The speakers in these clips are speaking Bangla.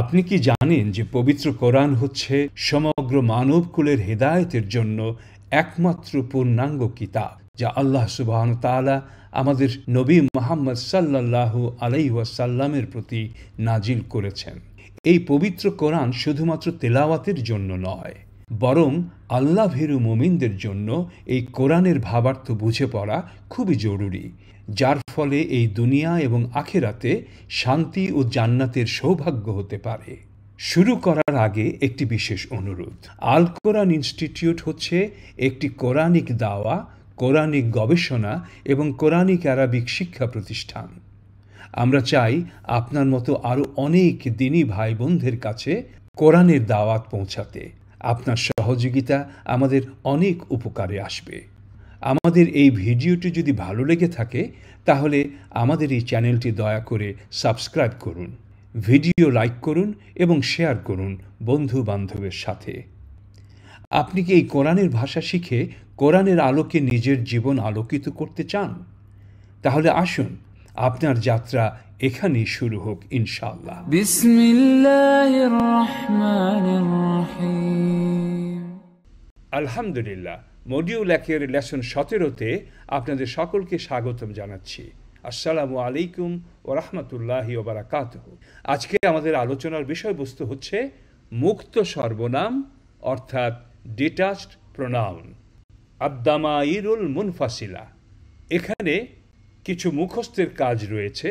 আপনি কি জানেন যে পবিত্র কোরআন হচ্ছে সমগ্র মানবকুলের হেদায়েতের জন্য একমাত্র পূর্ণাঙ্গ কিতাব, যা আল্লাহ সুবহানাহু ওয়া তাআলা আমাদের নবী মুহাম্মদ সাল্লাল্লাহু আলাইহি ওয়াসাল্লামের প্রতি নাজিল করেছেন। এই পবিত্র কোরআন শুধুমাত্র তেলাওয়াতের জন্য নয়, বরং আল্লাহ ভীরু মুমিনদের জন্য এই কোরআনের ভাবার্থ বুঝে পড়া খুবই জরুরি, যার ফলে এই দুনিয়া এবং আখিরাতে শান্তি ও জান্নাতের সৌভাগ্য হতে পারে। শুরু করার আগে একটি বিশেষ অনুরোধ। আল কোরআন ইনস্টিটিউট হচ্ছে একটি কোরআনিক দাওয়া, কোরআনিক গবেষণা এবং কোরআনিক আরবিক শিক্ষা প্রতিষ্ঠান। আমরা চাই আপনার মতো আরও অনেক দ্বীনি ভাই বোনদের কাছে কোরআনের দাওয়াত পৌঁছাতে। আপনার সহযোগিতা আমাদের অনেক উপকারে আসবে। আমাদের এই ভিডিওটি যদি ভালো লেগে থাকে তাহলে আমাদের এই চ্যানেলটি দয়া করে সাবস্ক্রাইব করুন, ভিডিও লাইক করুন এবং শেয়ার করুন বন্ধু বান্ধবের সাথে। আপনি কি এই কোরআনের ভাষা শিখে কোরআনের আলোকে নিজের জীবন আলোকিত করতে চান? তাহলে আসুন আপনার যাত্রা এখানেই শুরু হোক ইনশাআল্লাহ। বিসমিল্লাহির রহমানির রহিম। আলহামদুলিল্লাহ, মডিউল 1-এর লেসন 17-তে আপনাদের সকলকে স্বাগতম জানাচ্ছি। আসসালামু আলাইকুম ওয়া রাহমাতুল্লাহি ওয়া বারাকাতুহু। আজকে আমাদের আলোচনার বিষয়বস্তু হচ্ছে মুক্ত সর্বনাম অর্থাৎ ডিটাচড প্রোনাউন, আদ-দামাইরুল মুনফাসিলা। এখানে কিছু মুখস্থের কাজ রয়েছে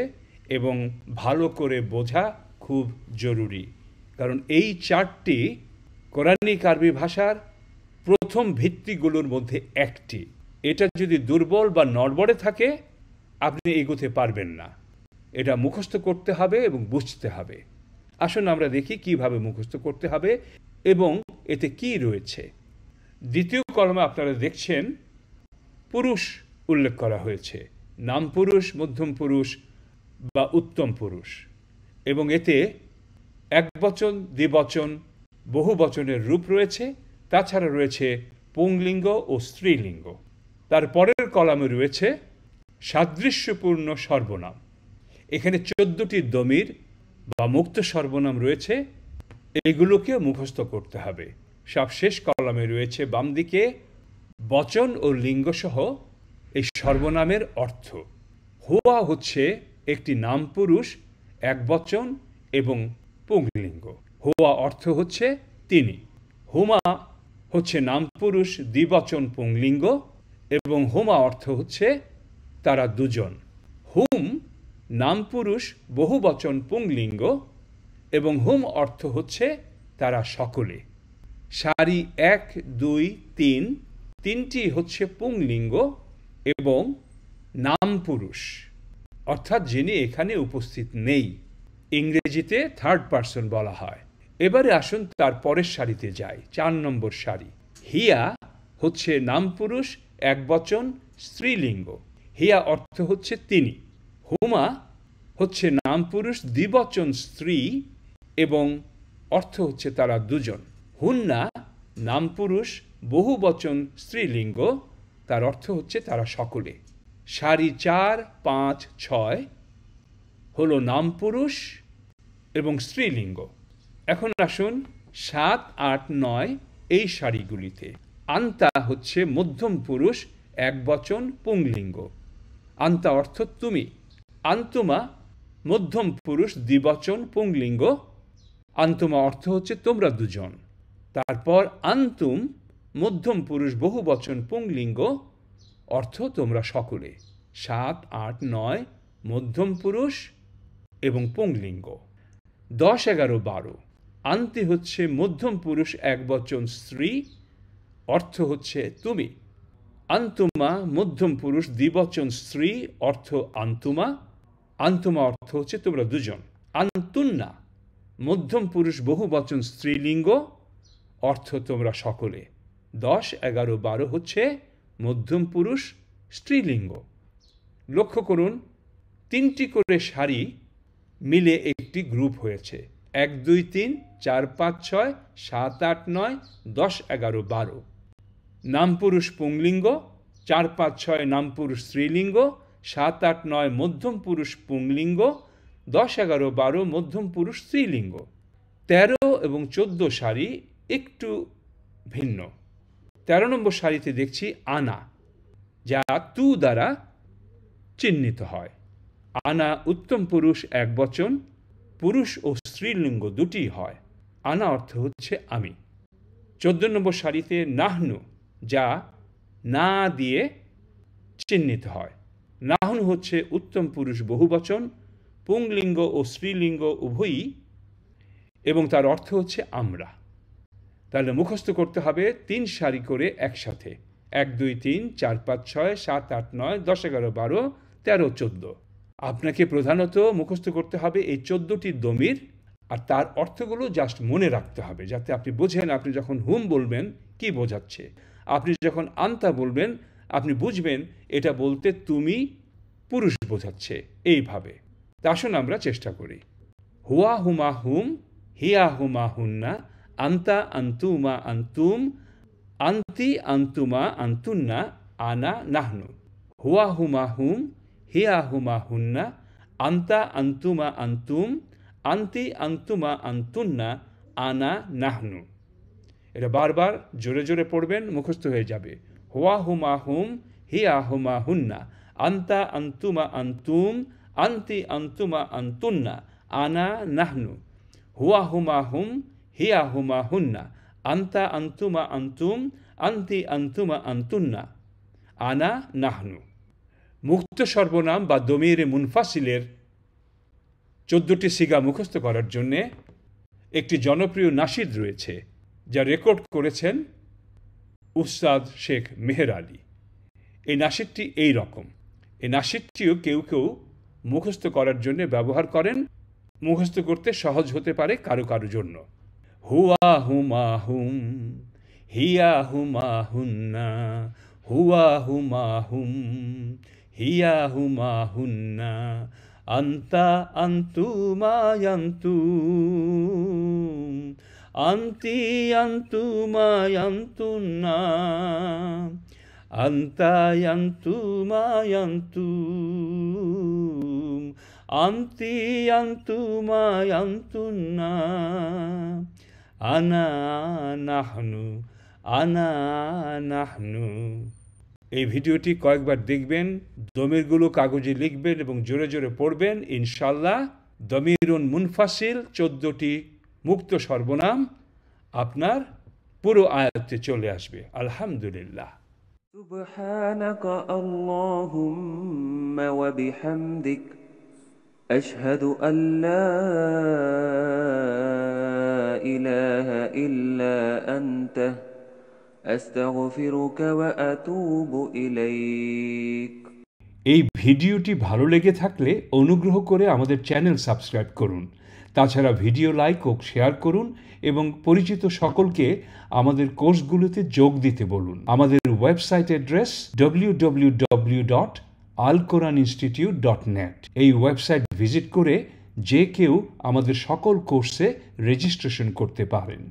এবং ভালো করে বোঝা খুব জরুরি, কারণ এই চারটি কোরআনিক আরবি ভাষার প্রথম ভিত্তিগুলোর মধ্যে একটি। এটা যদি দুর্বল বা নড়বড়ে থাকে আপনি এগোতে পারবেন না। এটা মুখস্থ করতে হবে এবং বুঝতে হবে। আসুন আমরা দেখি কিভাবে মুখস্থ করতে হবে এবং এতে কি রয়েছে। দ্বিতীয় কলমে আপনারা দেখছেন পুরুষ উল্লেখ করা হয়েছে, নাম পুরুষ, মধ্যম পুরুষ বা উত্তম পুরুষ, এবং এতে একবচন, দ্বিবচন, বহু বচনের রূপ রয়েছে। তাছাড়া রয়েছে পুংলিঙ্গ ও স্ত্রীলিঙ্গ। তার পরের কলামে রয়েছে সাদৃশ্যপূর্ণ সর্বনাম। এখানে 14টি দমির বা মুক্ত সর্বনাম রয়েছে, এগুলোকেও মুখস্থ করতে হবে। সব শেষ কলামে রয়েছে বাম দিকে বচন ও লিঙ্গ সহ এই সর্বনামের অর্থ। হুয়া হচ্ছে একটি নাম পুরুষ, একবচন এবং পুংলিঙ্গ। হুয়া অর্থ হচ্ছে তিনি। হুমা হচ্ছে নাম পুরুষ, দ্বিবচন, পুংলিঙ্গ, এবং হুমা অর্থ হচ্ছে তারা দুজন। হুম নাম পুরুষ, বহুবচন, পুংলিঙ্গ, এবং হুম অর্থ হচ্ছে তারা সকলে। সারি 1, 2, 3 তিনটি হচ্ছে পুংলিঙ্গ এবং নাম পুরুষ, অর্থাৎ যিনি এখানে উপস্থিত নেই। ইংরেজিতে থার্ড পারসন বলা হয়। এবারে আসুন তার পরের সারিতে যাই। 4 নম্বর সারি। হিয়া হচ্ছে নাম পুরুষ, একবচন, স্ত্রীলিঙ্গ। হিয়া অর্থ হচ্ছে তিনি। হুমা হচ্ছে নাম পুরুষ, দ্বিবচন, স্ত্রী, এবং অর্থ হচ্ছে তারা দুজন। হুন্না নাম পুরুষ, বহুবচন, স্ত্রীলিঙ্গ, তার অর্থ হচ্ছে তারা সকলে। সারি 4, 5, 6 হলো নাম পুরুষ এবং স্ত্রীলিঙ্গ। এখন আসুন 7, 8, 9 এই সারিগুলিতে। আন্তা হচ্ছে মধ্যম পুরুষ, একবচন, পুংলিঙ্গ। আন্তা অর্থ তুমি। আন্তুমা মধ্যম পুরুষ, দ্বিবচন, পুংলিঙ্গ। আন্তুমা অর্থ হচ্ছে তোমরা দুজন। তারপর আন্তুম মধ্যম পুরুষ, বহুবচন, পুংলিঙ্গ, অর্থ তোমরা সকলে। 7, 8, 9 মধ্যম পুরুষ এবং পুংলিঙ্গ। 10, 11, 12 আন্তি হচ্ছে মধ্যম পুরুষ, একবচন, স্ত্রী, অর্থ হচ্ছে তুমি। আন্তুমা মধ্যম পুরুষ, দ্বিবচন, স্ত্রী, অর্থ আন্তুমা। আন্তুমা অর্থ হচ্ছে তোমরা দুজন। আন্তুন্না মধ্যম পুরুষ, বহুবচন, স্ত্রীলিঙ্গ, অর্থ তোমরা সকলে। 10, 11, 12 হচ্ছে মধ্যম পুরুষ, স্ত্রীলিঙ্গ। লক্ষ্য করুন 3টি করে সারি মিলে একটি গ্রুপ হয়েছে। 1, 2, 3, 4, 5, 6, 7, 8, 9, 10, 11, 12 নাম পুরুষ পুংলিঙ্গ, 4, 5, 6 নাম পুরুষ স্ত্রীলিঙ্গ, 7, 8, 9 মধ্যম পুরুষ পুংলিঙ্গ, 10, 11, 12 মধ্যম পুরুষ স্ত্রীলিঙ্গ। 13 এবং 14 সারি একটু ভিন্ন। 13 নম্বর সারিতে দেখছি আনা, যা তু দ্বারা চিহ্নিত হয়। আনা উত্তম পুরুষ একবচন, পুরুষ ও স্ত্রীলিঙ্গ দুটি হয়। আনা অর্থ হচ্ছে আমি। 14 নম্বর সারিতে নাহনু, যা না দিয়ে চিহ্নিত হয়। নাহনু হচ্ছে উত্তম পুরুষ বহুবচন, পুংলিঙ্গ ও স্ত্রীলিঙ্গ উভয়ই, এবং তার অর্থ হচ্ছে আমরা। তাহলে মুখস্থ করতে হবে 3 সারি করে একসাথে, 1 2 3 4 5 6 7 8 9 10 11 12 13 14। আপনাকে প্রধানত মুখস্থ করতে হবে এই 14টি দমির, আর তার অর্থগুলো জাস্ট মনে রাখতে হবে, যাতে আপনি বোঝেন আপনি যখন হুম বলবেন কি বোঝাচ্ছে। আপনি যখন আন্তা বলবেন আপনি বুঝবেন এটা বলতে তুমি পুরুষ বোঝাচ্ছে, এইভাবে। তা আসুন আমরা চেষ্টা করি। হুয়া হুমা হুম, হিয়া হুমা হুন্না, আন্তা আন্তুমা আন্তুম, আন্তি আন্তুমা আন্তুন্না, আনা নাহনু। হুয়া হুমা হুম, হিয়া হুমা হুন্না, আন্তা আন্তুমা আন্তুম, আন্তি আন্তুমা আন্তুন্না, আনা নাহনু। এটা বারবার জোরে জোরে পড়বেন, মুখস্থ হয়ে যাবে। হুয়া হুমা হুম, হিয়া হুমা হুন্না, আন্তা আন্তুমা আন্তুম, আন্তি আন্তুমা আন্তুন্না, আনা নাহনু। হুয়া হুমা হুম, হিয়া হুমা হুন্না, আন্তা আন্তুমা আন্তুম, আন্তি আন্তুমা আন্তুন্না, আনা নাহনু। মুক্ত সর্বনাম বা দমিরে মুনফাসিলের 14টি সিগা মুখস্থ করার জন্যে একটি জনপ্রিয় নাশিদ রয়েছে, যা রেকর্ড করেছেন উস্তাদ শেখ মেহের আলী। এই নাশিদটি এই রকম। এই নাশিদটিও কেউ কেউ মুখস্থ করার জন্য ব্যবহার করেন, মুখস্থ করতে সহজ হতে পারে কারো কারো জন্য। হুয়া হুমা হুম, হিয়া হুমা হুন্না, হুয়া হুমা হুম, হিয়া হুমা হুন্না, আন্তা আন্তুমা আন্তুম, আন্তি আন্তুমা আন্তুন্না, আন্তা আন্তুমা আন্তুম, আন্তি আন্তুমা আন্তুন্না, আনা নাহনু, আনা নাহনু। এই ভিডিওটি কয়েকবার দেখবেন, দমিরগুলো কাগজে লিখবেন এবং জোরে জোরে পড়বেন। ইনশাল্লাহ দমিরুন মুনফাসিল 14টি মুক্ত সর্বনাম আপনার পুরো আয়াতে চলে আসবে। আলহামদুলিল্লাহ। سبحانك اللهم وبحمدك أشهد أن لا إله إلا أنت أستغفرك وأتوب إليك। এই ভিডিওটি ভালো লেগে থাকলে অনুগ্রহ করে আমাদের চ্যানেল সাবস্ক্রাইব করুন। তাছাড়া ভিডিও লাইক ও শেয়ার করুন এবং পরিচিত সকলকে আমাদের কোর্সগুলোতে যোগ দিতে বলুন। আমাদের ওয়েবসাইট অ্যাড্রেস www.alquraninstitute.net। এই ওয়েবসাইট ভিজিট করে যে কেউ আমাদের সকল কোর্সে রেজিস্ট্রেশন করতে পারেন।